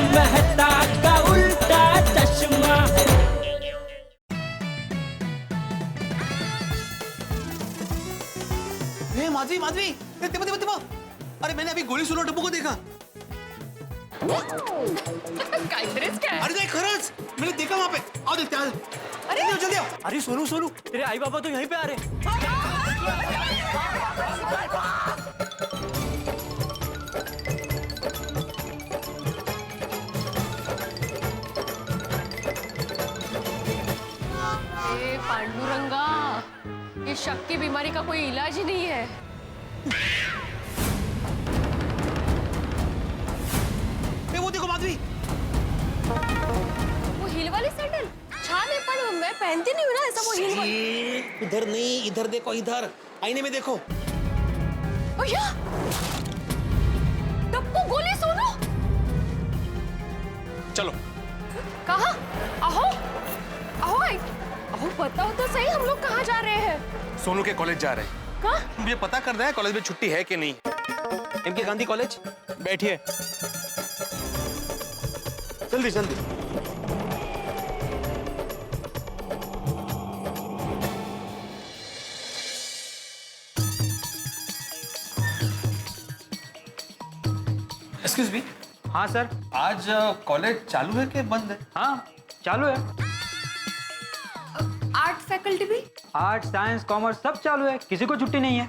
मेहता का उल्टा चश्मा। माधवी माधवी तेव्हा तेव्हा तेव्हा, अरे मैंने अभी गोली सुनो टप्पू को देखा। अरे नहीं खरंच, मैंने देखा वहां पे। आओ देखते हैं, अरे जल्दी आओ। अरे सोनू सोनू, तेरे आई बाबा तो यहीं पे आ रहे। पांडुरंगा, ये शक की बीमारी का कोई इलाज ही नहीं है। वो देखो माधवी, वो हील वाली सैंडल छान है, पर मैं पहनती नहीं हूँ ना ऐसा वो हील वाली। इधर नहीं, इधर देखो, इधर आईने में देखो। भैया, टप्पू गोली सोनू। चलो। कहाँ? अहो, अहो, अहो बताओ तो सही, हम लोग कहाँ जा रहे हैं? सोनू के कॉलेज जा रहे हैं। कहाँ? मुझे पता करना है कॉलेज में छुट्टी है कि नहीं। एमके गांधी कॉलेज, बैठिए जल्दी जल्दी। Excuse me. हाँ सर। आज कॉलेज चालू है कि बंद है? हाँ चालू है। आर्ट फैकल्टी भी? आर्ट साइंस कॉमर्स सब चालू है, किसी को छुट्टी नहीं है।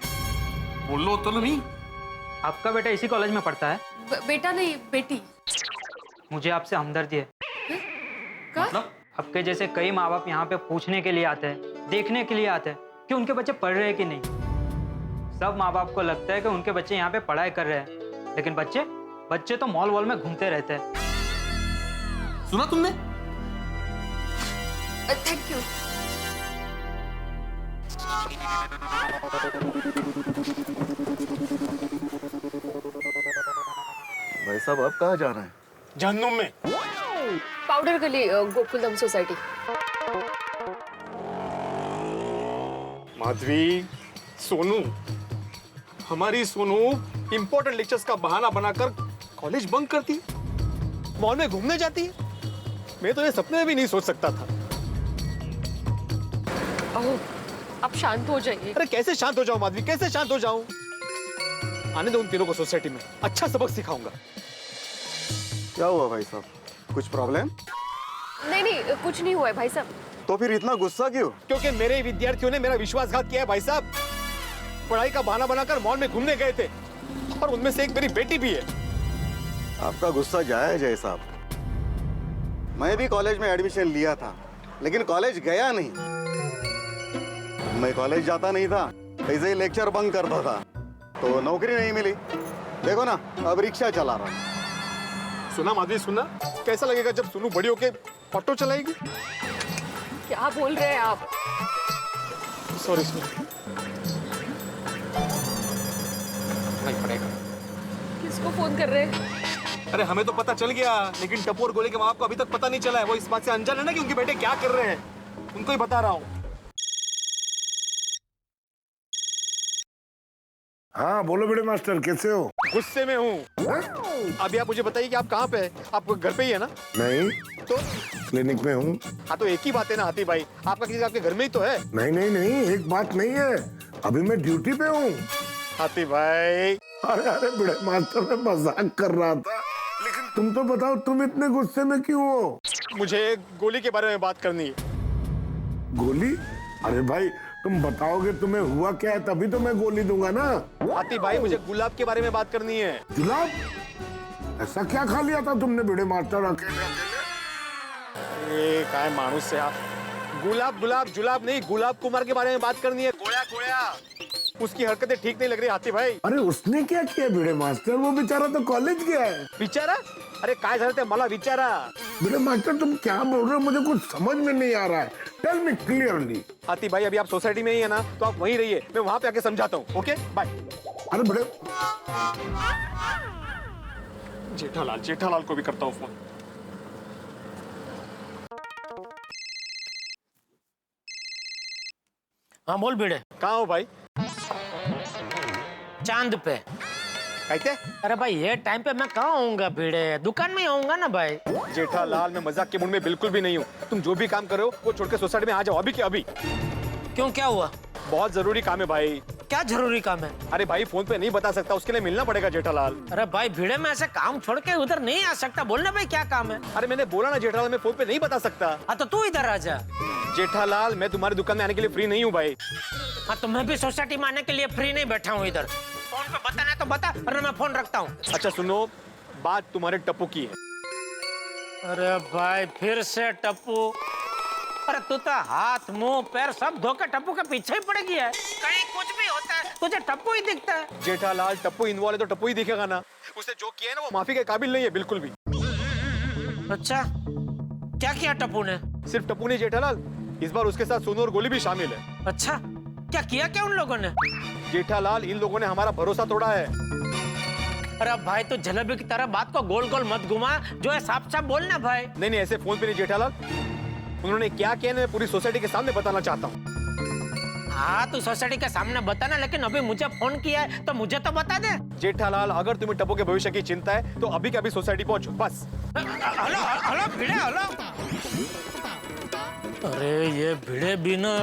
बोलो तो नहीं। आपका बेटा इसी कॉलेज में पढ़ता है। बेटा नहीं, बेटी। मुझे आपसे हमदर्दी है। मतलब? आपके जैसे कई माँ बाप यहाँ पे पूछने के लिए आते हैं, देखने के लिए आते हैं कि उनके बच्चे पढ़ रहे हैं कि नहीं। सब माँ बाप को लगता है कि उनके बच्चे यहाँ पे पढ़ाई कर रहे हैं, लेकिन बच्चे तो मॉल वॉल में घूमते रहते हैं। सुना तुमने? Thank you. भाई साहब आप कहाँ जा रहे हैं? जहन्नुम में। पाउडर गली, गोकुलधाम सोसाइटी। माधवी, सोनू, हमारी सोनू इंपॉर्टेंट लेक्चर्स का बहाना बनाकर कॉलेज बंक करती है, मॉल में घूमने जाती है। मैं तो ये सपने में भी नहीं सोच सकता था। ओह, आप शांत हो जाइए। अरे कैसे शांत हो जाऊं माधवी, कैसे शांत हो जाऊं? आने दो उन तीनों को सोसाइटी में, अच्छा सबक सिखाऊंगा। क्या हुआ भाई साहब, कुछ प्रॉब्लम? नहीं नहीं, कुछ नहीं हुआ है भाई साहब। तो फिर इतना गुस्सा क्यों? क्योंकि मेरे विद्यार्थियों ने मेरा विश्वासघात किया है भाई साहब। पढ़ाई का बहाना बनाकर मॉल में घूमने गए थे, और उनमें से एक मेरी बेटी भी है। आपका गुस्सा जायज है साहब। मैं भी कॉलेज में एडमिशन लिया था, लेकिन कॉलेज गया नहीं। मैं कॉलेज जाता नहीं था, ऐसे ही लेक्चर बंक करता था, तो नौकरी नहीं मिली। देखो ना, अब रिक्शा चला रहा हूं। सुना माधवी, सुना? कैसा लगेगा जब सोनू बड़ी होके ऑटो चलाएगी? क्या बोल रहे हैं आप? Sorry sorry. नहीं पड़ेगा। किसको फोन कर रहे हैं? अरे हमें तो पता चल गया, लेकिन टप्पू और गोले के माँ बाप को अभी तक पता नहीं चला है। वो इस बात से अनजान है ना कि उनके बेटे क्या कर रहे हैं। उनको ही बता रहा हूँ। हाँ बोलो बड़े मास्टर, कैसे हो? गुस्से में हूँ। अभी आप मुझे बताइए कि आप कहाँ पे हैं? आप घर पे ही है ना? नहीं तो क्लिनिक में हूँ। हाँ तो एक ही बात है ना हाथी भाई, आपका किसी आपके घर में ही तो है। नहीं नहीं नहीं, एक बात नहीं है, अभी मैं ड्यूटी पे हूँ। हाथी भाई, अरे अरे बड़े मास्टर, मैं मजाक कर रहा था, लेकिन तुम तो बताओ, तुम इतने गुस्से में क्यों हो? मुझे गोली के बारे में बात करनी है। गोली? अरे भाई तुम बताओगे तुम्हें हुआ क्या है, तभी तो मैं गोली दूंगा ना। हाथी भाई, मुझे गुलाब के बारे में बात करनी है। गुलाब? ऐसा क्या खा लिया था तुमने बड़े मास्टर अकेले अकेले? काय मानुस से आप। गुलाब गुलाब जुलाब नहीं, गुलाब कुमार के बारे में बात करनी है। गोया गोया, उसकी हरकतें ठीक नहीं लग रही हाथी भाई। अरे उसने क्या किया बड़े मास्टर? वो बेचारा तो कॉलेज गया है। विचारा? अरे काय झालं ते मला विचारा। बड़े मास्टर तुम क्या बोल रहे हो, मुझे कुछ समझ में नहीं आ रहा है। Tell me clearly. हाथी भाई, अभी आप सोसाइटी में ही है ना, तो आप वहीं रहिए, मैं वहां पे आके समझाता हूँ। Okay bye. अरे बड़े, जेठालाल, जेठालाल को भी करता हूँ फोन। हाँ बोल भिड़े। कहाँ हो भाई? चांद पे। कहते अरे भाई ये टाइम पे मैं कहाँ होऊंगा भिड़े, दुकान में ही होऊंगा ना भाई। जेठालाल मैं मजाक के मूड में बिल्कुल भी नहीं हूँ। तुम जो भी काम कर रहे हो वो छोड़ के सोसाइटी में आ जाओ अभी के अभी। क्यों, क्या हुआ? बहुत जरूरी काम है भाई। क्या जरूरी काम है? अरे भाई फोन पे नहीं बता सकता, उसके लिए मिलना पड़ेगा जेठालाल। अरे भाई भिड़े में ऐसे काम छोड़ के उधर नहीं आ सकता, बोलना भाई क्या काम है? अरे मैंने बोला ना जेठालाल, मैं फोन पे नहीं बता सकता। हाँ तो तू इधर आ जा। जेठालाल मैं तुम्हारी दुकान में आने के लिए फ्री नहीं हूँ भाई। हाँ तो मैं भी सोसाइटी में आने के लिए फ्री नहीं बैठा हूँ इधर। फोन पे बताना तो बता, वरना मैं फोन रखता हूँ। अच्छा सुनो, बात तुम्हारे टप्पू की है। अरे भाई फिर से टप्पू। अरे तू तो हाथ मुंह पैर सब धोकर टप्पू के पीछे ही पड़ गया है। कहीं कुछ भी होता है तुझे टप्पू ही दिखता है। जेठालाल टप्पू इन्वॉल्व है तो टप्पू ही दिखेगा ना। उसने जो किया है ना वो माफी के काबिल नहीं है बिल्कुल भी। अच्छा क्या किया टप्पू ने? सिर्फ टप्पू नहीं जेठालाल, इस बार उसके साथ सोनू और गोली भी शामिल है। अच्छा क्या किया क्या उन लोगों ने? जेठालाल इन लोगों ने हमारा भरोसा तोड़ा है। अरे भाई तू जलेबी की तरह बात को गोल गोल मत घुमा, जो है साफ साफ बोलना भाई। नहीं नहीं ऐसे फोन पे नहीं जेठालाल, उन्होंने क्या किया मैं पूरी सोसाइटी के सामने बताना चाहता हूँ। हाँ तू सोसाइटी के सामने बताना, लेकिन अभी मुझे फोन किया है तो मुझे तो बता दे। जेठालाल अगर तुम्हें टप्पू के भविष्य की चिंता है तो अभी के अभी सोसाइटी पहुंचो बस। हेलो हेलो भिड़े हेलो। अरे ये भिड़े भी ना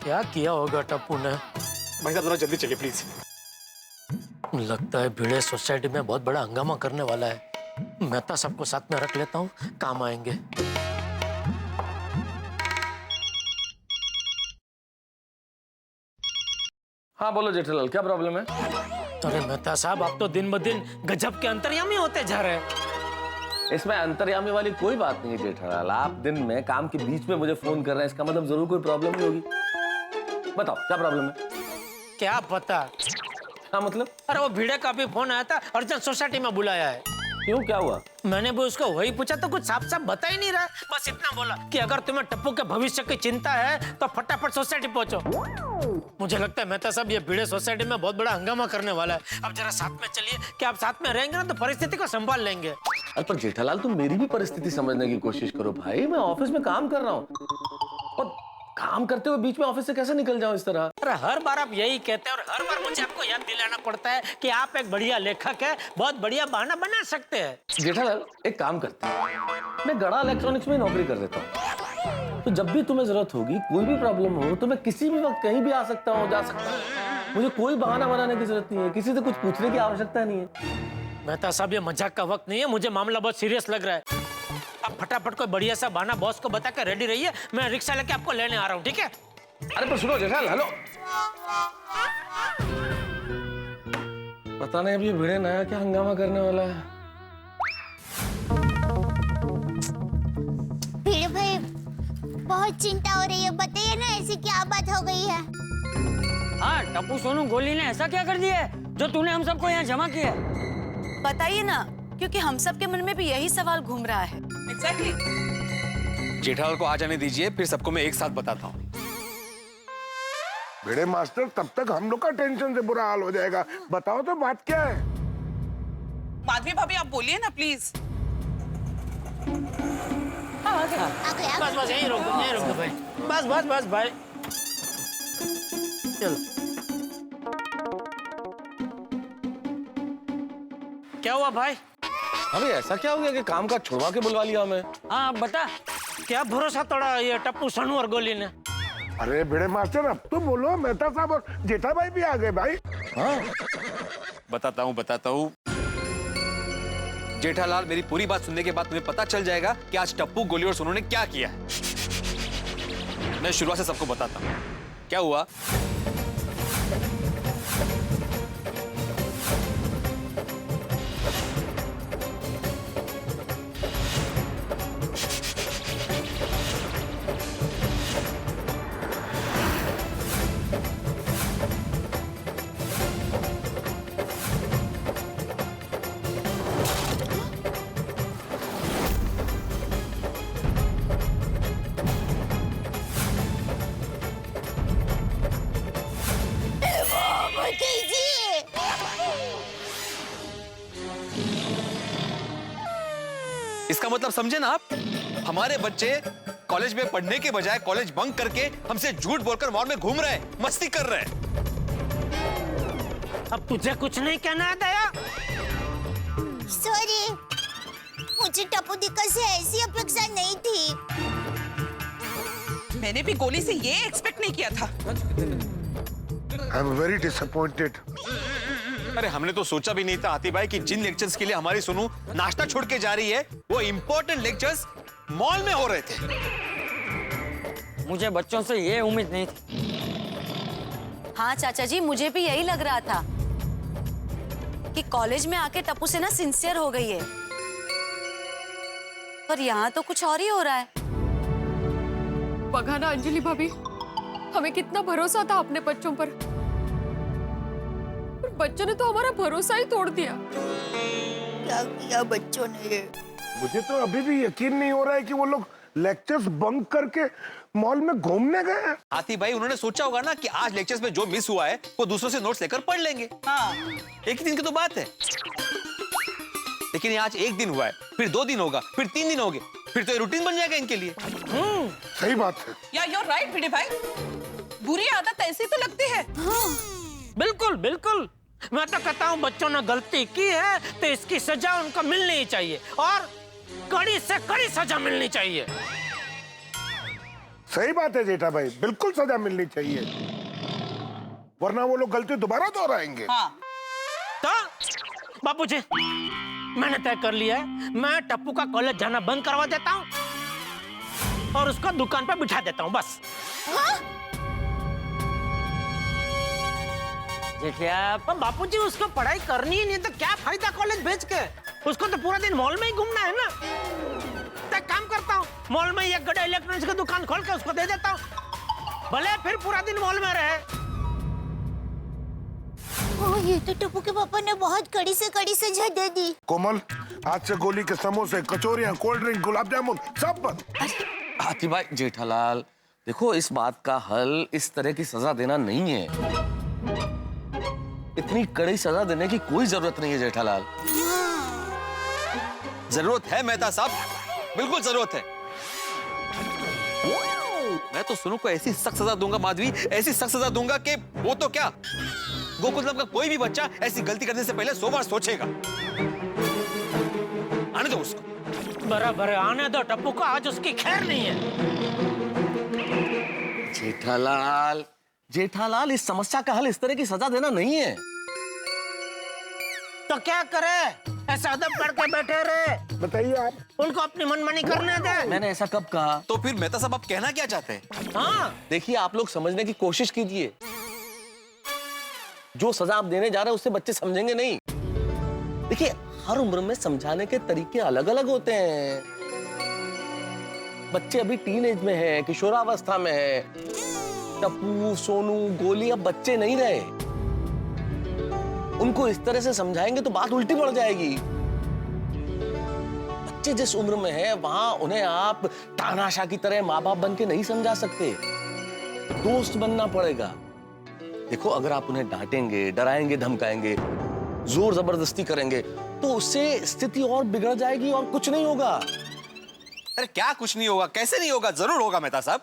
क्या किया होगा टप्पू ने। भाई साहब थोड़ा जल्दी चलिए प्लीज। लगता है भिड़े सोसाइटी में बहुत बड़ा हंगामा करने वाला है। मैं तो सबको साथ में रख लेता हूँ, काम आएंगे। हाँ बोलो जेठालाल, क्या प्रॉब्लम है? अरे मेहता साहब आप तो दिन ब दिन गजब के अंतर्यामी होते जा रहे हैं। इसमें अंतर्यामी वाली कोई बात नहीं है जेठालाल। आप दिन में काम के बीच में मुझे फोन कर रहे हैं, इसका मतलब जरूर कोई प्रॉब्लम ही होगी। बताओ क्या प्रॉब्लम है? क्या पता। हाँ मतलब? अरे वो भिड़े का भी फोन आया था, अर्जेंट सोसाइटी में बुलाया है। क्यों, क्या हुआ? मैंने भी उसको वही पूछा तो कुछ साफ साफ बता ही नहीं रहा। बस इतना बोला कि अगर तुम्हें टप्पू के भविष्य की चिंता है तो फटाफट सोसाइटी पहुंचो। मुझे लगता है मेहता साहब ये भिड़े सोसाइटी में बहुत बड़ा हंगामा करने वाला है। अब जरा साथ में चलिए, कि आप साथ में रहेंगे ना तो परिस्थिति को संभाल लेंगे। अरे पर जेठालाल तुम मेरी भी परिस्थिति समझने की कोशिश करो भाई। मैं ऑफिस में काम कर रहा हूँ और काम करते हुए बीच में ऑफिस से कैसे निकल जाऊं इस तरह? अरे हर बार आप यही कहते हैं और हर बार मुझे आपको याद दिलाना पड़ता है कि आप एक बढ़िया लेखक है, बहुत बढ़िया बहाना बना सकते हैं। जेठालाल एक काम करते हैं, मैं गड़ा इलेक्ट्रॉनिक्स में नौकरी कर देता हूँ, तो जब भी तुम्हें जरूरत होगी, कोई भी प्रॉब्लम हो तो मैं किसी भी वक्त कहीं भी आ सकता हूँ, जा सकता हूँ। मुझे कोई बहाना बनाने की जरूरत नहीं है, किसी से कुछ पूछने की आवश्यकता नहीं है। मेहता साहब ये मजाक का वक्त नहीं है, मुझे मामला बहुत सीरियस लग रहा है। आप फटाफट कोई बढ़िया सा बहाना बॉस को बता के रेडी रहिए, मैं रिक्शा लेके आपको लेने आ रहा हूँ, ठीक है? अरे पर सुनो जेठालाल, हेलो। पता नहीं अब ये भिड़े नया क्या हंगामा करने वाला है। भिड़े भाई बहुत चिंता हो रही है, बताइए ना ऐसी क्या बात हो गई है? हाँ टप्पू सोनू गोली ने ऐसा क्या कर दिया है जो तूने हम सबको यहाँ जमा किया? बताइए ना, क्योंकि हम सब के मन में भी यही सवाल घूम रहा है। जेठालाल को आ जाने दीजिए, फिर सबको मैं एक साथ बताता हूँ। भिड़े मास्टर तब तक हम लोग का टेंशन से बुरा हाल हो जाएगा। बताओ तो बात क्या है? माधवी भाभी आप बोलिए ना प्लीज। बस बस यहीं रोक दो भाई, बस बस बस भाई, चलो। क्या हुआ भाई? अबे ऐसा क्या हो गया कि काम का छुड़वा के बुलवा लिया हमें? हाँ बता। क्या भरोसा तोड़ा ये टप्पू सोनू और गोली ने? अरे भिड़े मास्टर अब तो बोलो, मेहता साहब और जेठा भाई भी आ गए भाई। हाँ बताता हूँ। जेठालाल मेरी पूरी बात सुनने के बाद तुम्हें पता चल जाएगा कि आज टप्पू, गोली और सोनू ने क्या किया है। मैं शुरुआत से सबको बताता हूँ क्या हुआ। इसका मतलब समझे ना आप, हमारे बच्चे कॉलेज में पढ़ने के बजाय कॉलेज बंक करके हमसे झूठ बोलकर मॉल में घूम रहे हैं, मस्ती कर रहे हैं। अब तुझे कुछ नहीं कहना है दया? सॉरी, मुझे टप्पू दिक्कत से ऐसी अपेक्षा नहीं थी। मैंने भी गोली से ये एक्सपेक्ट नहीं किया था। I am very disappointed. अरे हमने तो सोचा भी नहीं था हाथी भाई कि जिन लेक्चर्स के लिए हमारी सोनू नाश्ता छोड़ के जा रही है वो इम्पोर्टेंट लेक्चर्स मॉल में हो रहे थे। मुझे बच्चों से ये उम्मीद नहीं थी। हाँ चाचा जी, मुझे भी यही लग रहा था कि कॉलेज में आके टप्पू से ना सिंसियर हो गई है, पर यहाँ तो कुछ और ही हो रहा है। बघा ना अंजलि भाभी, हमें कितना भरोसा था अपने बच्चों पर बच्चों ने तो हमारा भरोसा ही तोड़ दिया। क्या किया बच्चों ने? मुझे तो अभी भी यकीन नहीं हो रहा है कि वो लोग लेक्चर्स बंक करके मॉल में घूमने गए हैं। हाथी भाई उन्होंने सोचा होगा ना कि आज लेक्चर्स में जो मिस हुआ है वो दूसरों से नोट्स लेकर पढ़ लेंगे। हाँ। एक ही दिन की तो बात है, लेकिन आज एक दिन हुआ है, फिर 2 दिन होगा, फिर 3 दिन होंगे, फिर तो ये रूटीन बन जाएगा इनके लिए। सही बात है। या यू आर राइट भिड़े भाई, बुरी आदत ऐसी तो लगती है। बिल्कुल बिल्कुल, मैं तो कहता हूँ बच्चों ने गलती की है तो इसकी सजा उनको मिलनी चाहिए, और कड़ी से कड़ी सजा मिलनी चाहिए। सही बात है जेठा भाई, बिल्कुल सजा मिलनी चाहिए, वरना वो लोग गलती दोबारा दोहराएंगे। हाँ। तो बापूजी, मैंने तय कर लिया है, मैं टप्पू का कॉलेज जाना बंद करवा देता हूँ और उसको दुकान पर बिठा देता हूँ, बस। जेठिया, पर बापूजी उसको पढ़ाई करनी ही नहीं तो क्या फायदा कॉलेज भेज के? उसको तो पूरा दिन मॉल में ही घूमना है ना। तो काम करता हूँ, मॉल में एक गड़ा इलेक्ट्रॉनिक्स की दुकान खोल के उसको दे देता हूँ, भले फिर पूरा दिन मॉल में रहे। ये तो टप्पू के पापा ने बहुत कड़ी से कड़ी सजा दे दी। कोमल, आज से गोली के समोसे, कचौरियां, कोल्ड ड्रिंक, गुलाब जामुन सब बंद। हाथी भाई, जेठालाल, देखो इस बात का हल इस तरह की सजा देना नहीं है। इतनी कड़ी सजा देने की कोई जरूरत नहीं है जेठालाल। जरूरत है मेहता साहब, बिल्कुल जरूरत है। मैं तो सोनू को ऐसी सख्त सजा दूंगा माधवी, ऐसी सख्त सजा दूंगा कि वो तो क्या, गोकुलम का कोई भी बच्चा ऐसी गलती करने से पहले 100 बार सोचेगा। आने दो उसको। बराबर है, आने दो टप्पू को, आज उसकी खैर नहीं है। जेठालाल, जेठालाल, इस समस्या का हल इस तरह की सजा देना नहीं है। तो क्या करे? ऐसा अदब करके बैठे रहे? बताइए आप। उनको अपनी मनमानी करने दे। मैंने ऐसा कब कहा? तो फिर मेहता साहब आप कहना क्या चाहते हैं? हाँ, देखिए, आप लोग समझने की कोशिश कीजिए। जो सजा आप देने जा रहे हैं उससे बच्चे समझेंगे नहीं। देखिए, हर उम्र में समझाने के तरीके अलग अलग होते हैं। बच्चे अभी टीनेज में हैं, किशोरावस्था में है। टप्पू, सोनू, गोली अब बच्चे नहीं रहे। उनको इस तरह से समझाएंगे तो बात उल्टी पड़ जाएगी। बच्चे जिस उम्र में है वहां उन्हें आप तानाशाह की तरह माँ बाप बन के नहीं समझा सकते, दोस्त बनना पड़ेगा। देखो, अगर आप उन्हें डांटेंगे, डराएंगे, धमकाएंगे, जोर जबरदस्ती करेंगे तो उससे स्थिति और बिगड़ जाएगी और कुछ नहीं होगा। अरे क्या कुछ नहीं होगा? कैसे नहीं होगा? जरूर होगा मेहता साहब।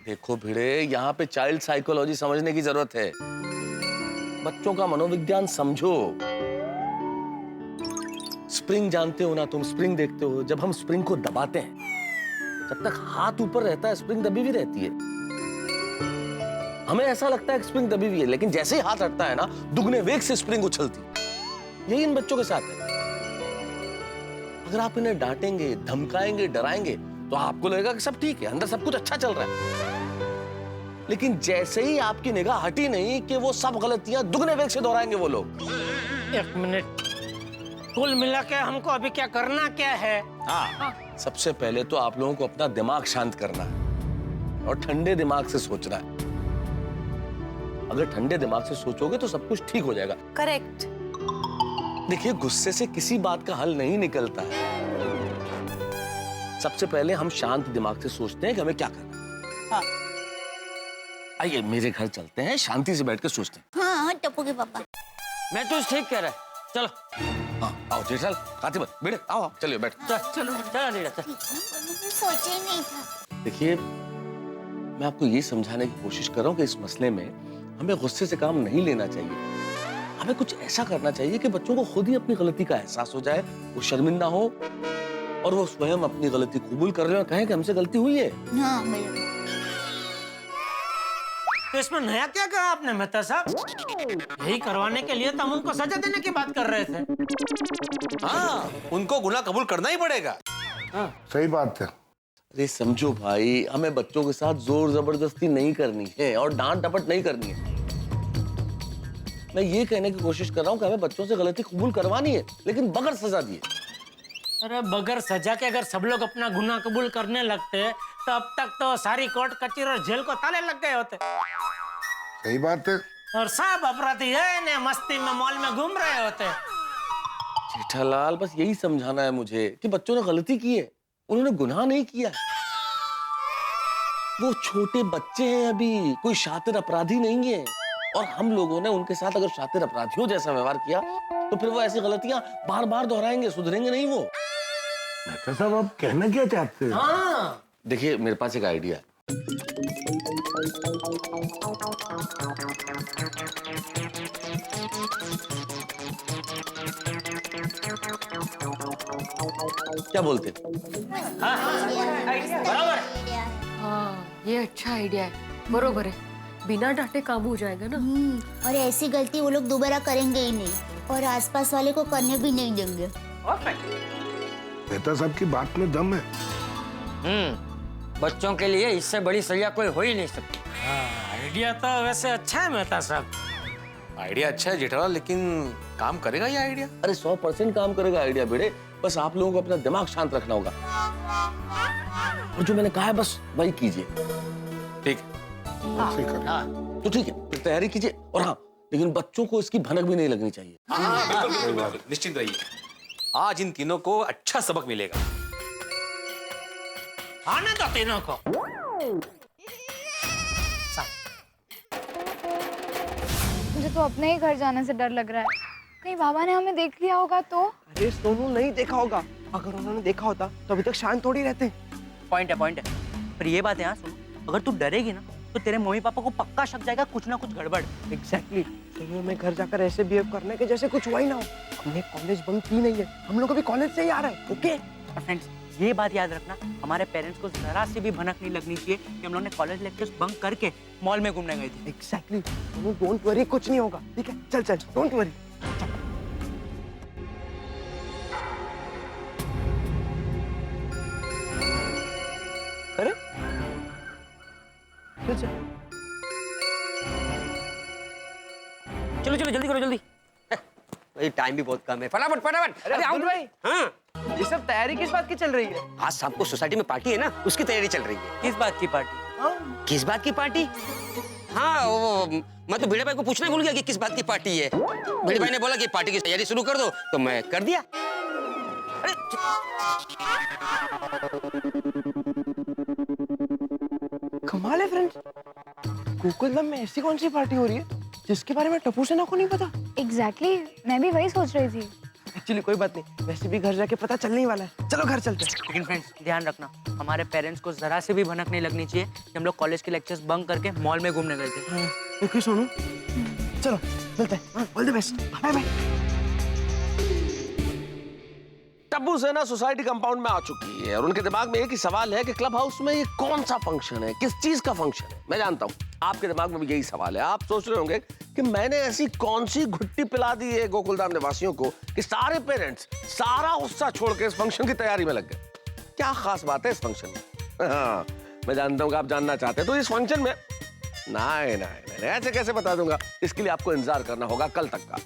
देखो भिड़े, यहाँ पे चाइल्ड साइकोलॉजी समझने की जरूरत है। बच्चों का मनोविज्ञान समझो। स्प्रिंग जानते हो ना तुम? स्प्रिंग देखते हो? जब हम स्प्रिंग को दबाते हैं, जब तक हाथ ऊपर रहता है स्प्रिंग दबी हुई रहती है। हमें ऐसा लगता है कि स्प्रिंग दबी हुई है, लेकिन जैसे ही हाथ हटता है ना, दुगने वेग से स्प्रिंग उछलती। यही इन बच्चों के साथ है। अगर आप इन्हें डांटेंगे, धमकाएंगे, डराएंगे तो आपको लगेगा कि सब ठीक है, अंदर सब कुछ अच्छा चल रहा है। लेकिन जैसे ही आपकी निगाह हटी नहीं कि वो सब गलतियां दुगने वेग से दोहराएंगे वो लोग। एक मिनट, कुल मिला के हमको अभी क्या करना क्या है? हाँ, सबसे पहले तो आप लोगों को अपना दिमाग शांत करना है और ठंडे दिमाग से सोचना है। अगर ठंडे दिमाग से सोचोगे तो सब कुछ ठीक हो जाएगा। करेक्ट। देखिए, गुस्से से किसी बात का हल नहीं निकलता है। सबसे पहले हम शांत दिमाग से सोचते हैं कि हमें क्या करना है। हाँ। आइए मेरे घर चलते हैं, शांति से बैठ कर सोचते हैं। हाँ, टप्पू के पापा। मैं तो ठीक कह रहा है, चलो। हाँ, आओ जेठालाल, कातिब, बेटे आओ, चलिए बैठ। चलो नीरा, चल। सोचा ही नहीं था। देखिए, मैं आपको ये समझाने की कोशिश कर रहा हूँ कि इस मसले में हमें गुस्से से काम नहीं लेना चाहिए। हमें कुछ ऐसा करना चाहिए कि बच्चों को खुद ही अपनी गलती का एहसास हो जाए, वो शर्मिंदा हो और वो स्वयं अपनी गलती कबूल कर ले और कहें कि हमसे गलती हुई है। हाँ भैया। तो इसमें नया क्या कहा आपने मेहता साहब? यही करवाने के लिए तो हम उनको सजा देने की बात कर रहे थे। हाँ, उनको गुनाह कबूल करना ही पड़ेगा। सही बात है। अरे समझो भाई, हमें बच्चों के साथ जोर जबरदस्ती नहीं करनी है और डांट डपट नहीं करनी है। मैं ये कहने की कोशिश कर रहा हूँ कि हमें बच्चों से गलती कबूल करवानी है, लेकिन बगैर सजा दिए। अरे बगैर सजा के अगर सब लोग अपना गुनाह कबूल करने लगते तो अब तक तो सारी कोर्ट कचहरी और जेल को ताले लग गए होते। सही बात है। और सब अपराधी है ने मस्ती में मॉल में घूम रहे होते। जेठालाल, बस यही समझाना है मुझे कि बच्चों ने गलती की है, उन्होंने गुनाह नहीं किया। वो छोटे बच्चे हैं, अभी कोई शातिर अपराधी नहीं है। और हम लोगों ने उनके साथ अगर शातिर अपराधियों जैसा व्यवहार किया तो फिर वो ऐसी गलतियां बार बार दोहराएंगे, सुधरेंगे नहीं वो। मेहता साहब, आप कहना क्या चाहते हैं? हाँ। देखिए, मेरे पास एक आइडिया है। क्या बोलते हैं? बराबर। हाँ, ये अच्छा आइडिया है, बरोबर है। बिना डांटे काम हो जाएगा ना। और ऐसी गलती वो लोग दोबारा करेंगे ही नहीं और आसपास वाले को करने भी नहीं देंगे। मेहता साहब की बात में दम है। बच्चों के लिए इससे बड़ी सजा कोई हो ही नहीं सकती। आइडिया तो वैसे अच्छा है मेहता साहब। आइडिया अच्छा है जेठालाल, लेकिन काम करेगा ये आइडिया? अरे 100% काम करेगा आइडिया बेटे, बस आप लोगों को अपना दिमाग शांत रखना होगा और जो मैंने कहा है बस वही कीजिए। ठीक है। तो ठीक है, फिर तैयारी कीजिए। और हाँ, लेकिन बच्चों को इसकी भनक भी नहीं लगनी चाहिए। बिल्कुल, निश्चिंत रहिए। आज इन तीनों को अच्छा सबक मिलेगा। आने दो तीनों को। मुझे तो अपने ही घर जाने से डर लग रहा है, कहीं बाबा ने हमें देख लिया होगा तो। अरे सोनू, नहीं देखा होगा। अगर उन्होंने देखा होता तो अभी तक शांत थोड़ी रहते। पॉइंट है। पर ये बात है हाँ सुनो, अगर तू डरेगी ना तो तेरे मम्मी पापा को पक्का शक जाएगा कुछ ना कुछ गड़बड़। एग्जैक्टली। सोनू, मैं घर जाकर ऐसे बिहेव करने के जैसे कुछ हुआ ही ना हो। हमने कॉलेज बंक की नहीं है, हम लोग अभी कॉलेज से ही आ रहे हैं। ओके फ्रेंड्स, ये बात याद रखना, हमारे पेरेंट्स को जरा सी भी भनक नहीं लगनी चाहिए कि हम लोग ने कॉलेज लेक्चर्स बंक करके मॉल में घूमने गए थे। एग्जैक्टली। सोनू, डोंट वरी, कुछ नहीं होगा। ठीक है, चल चल, डोंट वरी। अरे चलो चलो जल्दी करो जल्दी। भाई टाइम भी बहुत कम है, फटाफट फटाफट। अरे अब्दुल भाई, हाँ, ये सब तैयारी किस बात की चल रही है? आज शाम को सोसाइटी में पार्टी है ना, उसकी तैयारी चल रही है। किस बात की पार्टी? किस बात की पार्टी? हाँ, वो मैं तो भिड़े भाई को पूछना भूल गया कि किस बात की पार्टी है। भिड़े भाई ने बोला कि पार्टी की तैयारी शुरू कर दो, तो मैं कर दिया। अरे कमाल है फ्रेंड्स, गोकुलधाम में ऐसी कौन सी पार्टी हो रही है जिसके बारे में टप्पू सेना को नहीं पता? एग्जैक्टली, मैं भी वही सोच रही थी। एक्चुअली कोई बात नहीं, वैसे भी घर जाके पता चलने ही वाला है। चलो घर चलते हैं। लेकिन फ्रेंड्स ध्यान रखना, हमारे पेरेंट्स को जरा से भी भनक नहीं लगनी चाहिए कि हम लोग कॉलेज के लेक्चर्स बंक करके मॉल में घूमने गए थे। ओके सोनू, चलो मिलते हैं। All the best, bye bye. Tappu Sena society compound में आ चुकी है और उनके दिमाग में एक ही सवाल है कि क्लब हाउस में ये कौन सा फंक्शन है, किस चीज का फंक्शन है। मैं जानता हूँ आपके दिमाग में भी यही सवाल है। आप सोच रहे होंगे कि मैंने ऐसी कौन सी घुट्टी पिला दी है गोकुलधाम निवासियों को कि सारे पेरेंट्स सारा उत्साह छोड़ के इस फंक्शन की तैयारी में लग गए। क्या खास बात है इस फंक्शन में? हाँ, मैं जानता हूँ कि आप जानना चाहते हैं। तो इस फंक्शन में नहीं, ऐसे कैसे बता दूंगा। इसके लिए आपको इंतजार करना होगा कल तक का।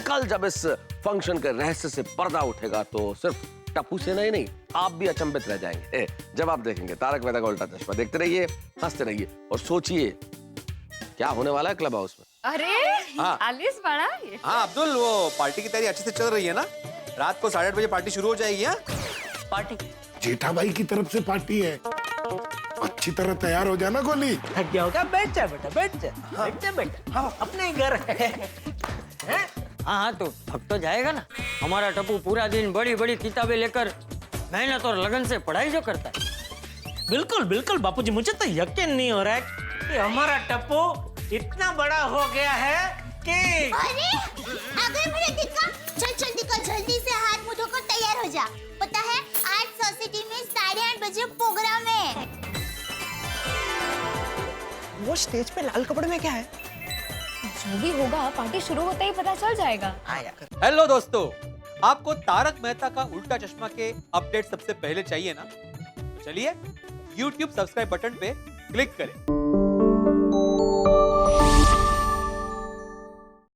कल जब इस फंक्शन के रहस्य से पर्दा उठेगा तो सिर्फ टप्पू सेना ही नहीं, आप भी अचंभित रह जाएंगे जब आप देखेंगे तारक मेहता का उल्टा चश्मा। देखते रहिए, हंसते रहिए और सोचिए क्या होने वाला है क्लब हाउस में। अरे हाँ। आलिस बड़ा ये। हाँ अब्दुल, वो पार्टी की तैयारी अच्छे से चल रही है ना? रात को 8:30 बजे पार्टी शुरू हो जाएगी। हाँ, पार्टी जेठा भाई की तरफ से पार्टी है। अच्छी तरह तैयार हो जाना गोली। थक गया होगा, बैठ जा बेटा, बैठ जा। बैठ जा बेटा, हाँ, अपने ही घर है। हाँ, तो थक तो जाएगा ना। हमारा टप्पू पूरा दिन बड़ी बड़ी किताबें लेकर मेहनत और लगन से पढ़ाई जो करता है। बिल्कुल बिल्कुल बापूजी, मुझे तो यकीन नहीं हो रहा है कि हमारा टप्पू इतना बड़ा हो गया है कि अरे अगर मेरा दिक्का चल चल दिक्का जल्दी से हाथ मुंह धोकर तैयार हो जा। पता है आज सोसाइटी में 8:30 बजे प्रोग्राम है। वो स्टेज पे लाल कपड़े में क्या है? जो भी होगा पार्टी शुरू होते ही पता चल जाएगा। हेलो दोस्तों, आपको तारक मेहता का उल्टा चश्मा के अपडेट सबसे पहले चाहिए ना? तो चलिए YouTube सब्सक्राइब बटन पे क्लिक करें।